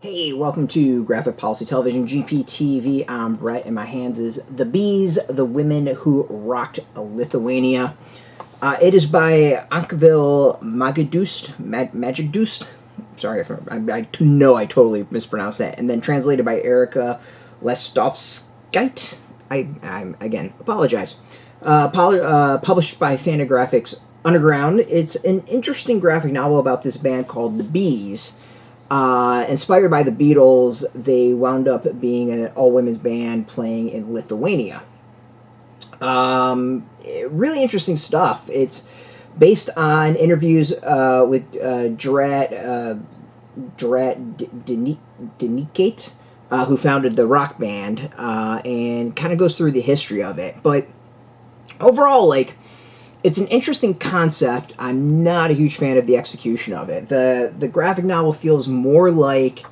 Hey, welcome to Graphic Policy Television, GPTV. I'm Brett, and my hands is The Bees, the Women Who Rocked Lithuania. It is by Akvile Magicdusté. Sorry, I know I totally mispronounced that. And then translated by Erika, Lastovskytė. I again, apologize. Published by Fantagraphics Underground. It's an interesting graphic novel about this band called The Bees. Inspired by the Beatles, they wound up being an all-women's band playing in Lithuania. Really interesting stuff. It's based on interviews with Jurate Dineikaite, who founded the rock band, and kind of goes through the history of it. But overall, it's an interesting concept. I'm not a huge fan of the execution of it. The graphic novel feels more like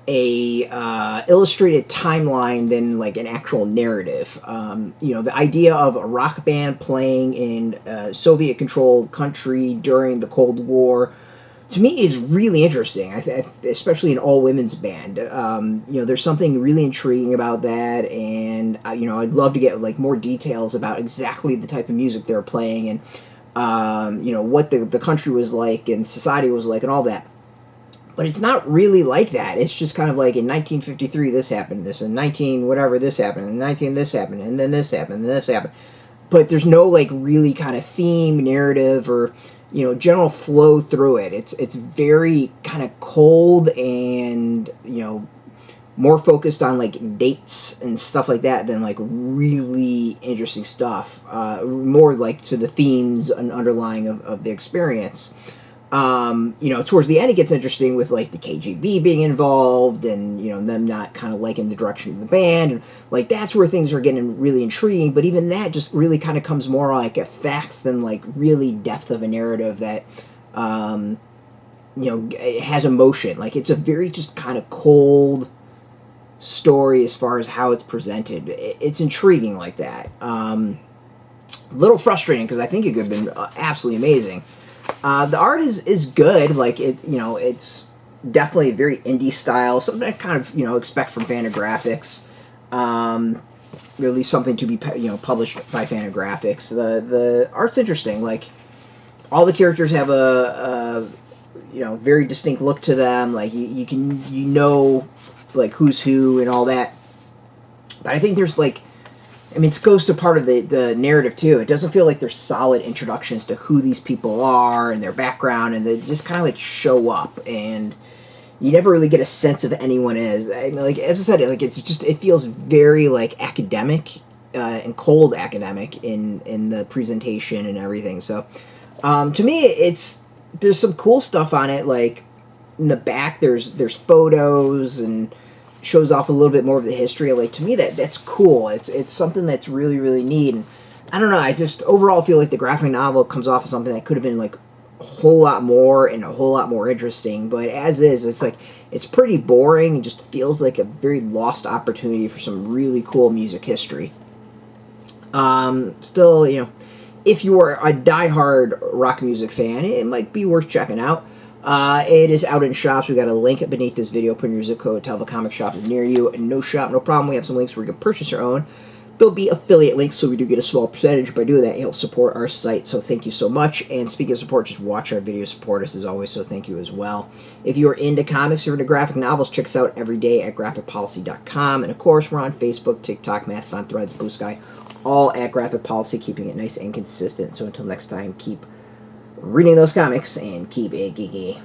a illustrated timeline than like an actual narrative. The idea of a rock band playing in a Soviet-controlled country during the Cold War, to me, is really interesting, especially an all-women's band. There's something really intriguing about that, and I'd love to get more details about exactly the type of music they were playing, and what the country was like and society was like and all that. But it's not really like that. It's just kind of like in 1953 this happened, this in 19 whatever this happened, in 19 this happened, and then this happened, and this happened. But there's no really kind of theme, narrative, or general flow through it. It's very kind of cold and more focused on dates and stuff like that than really interesting stuff. More to the themes and underlying of the experience. Towards the end it gets interesting with the KGB being involved and them not kind of liking the direction of the band, and that's where things are getting really intriguing. But even that just really kind of comes more like a facts than really depth of a narrative that it has emotion. It's a very just kind of cold story as far as how it's presented. It's intriguing like that. A little frustrating because I think it could have been absolutely amazing. The art is good. It's definitely a very indie style, something I kind of expect from Fantagraphics. Really something to be published by Fantagraphics. The art's interesting. All the characters have a very distinct look to them. You can who's who and all that. But I think there's it goes to part of the narrative, too. It doesn't feel like there's solid introductions to who these people are and their background, and they just kind of, show up, and you never really get a sense of anyone is. As I said, it feels very, academic, and cold academic in the presentation and everything. So, to me, there's some cool stuff on it, in the back, there's photos and shows off a little bit more of the history. To me, that's cool. It's something that's really, really neat. And I don't know, I just overall feel like the graphic novel comes off as something that could have been a whole lot more and a whole lot more interesting. But as is, it's pretty boring and just feels like a very lost opportunity for some really cool music history. Still, if you are a diehard rock music fan, it might be worth checking out. It is out in shops. We got a link beneath this video. Put in your zip code. Tell the comic shop is near you. No shop, no problem. We have some links where you can purchase your own. There'll be affiliate links, so we do get a small percentage. By doing that, you'll support our site, so thank you so much. And speaking of support, just watch our videos, support us as always, so thank you as well. If you are into comics or into graphic novels, check us out every day at graphicpolicy.com. And of course, we're on Facebook, TikTok, Mastodon, Threads, Blue Sky, all at Graphic Policy, keeping it nice and consistent. So until next time, keep reading those comics and keep it geeky.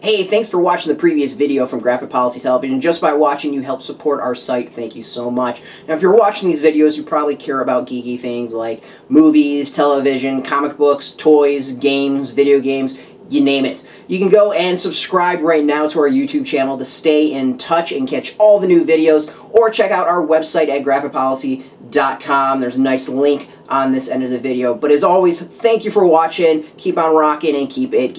Hey, thanks for watching the previous video from Graphic Policy Television. Just by watching, you help support our site. Thank you so much. Now, if you're watching these videos, you probably care about geeky things like movies, television, comic books, toys, games, video games, you name it. You can go and subscribe right now to our YouTube channel to stay in touch and catch all the new videos, or check out our website at graphicpolicy.com. There's a nice link on this end of the video. But as always, thank you for watching. Keep on rocking and keep it geeky.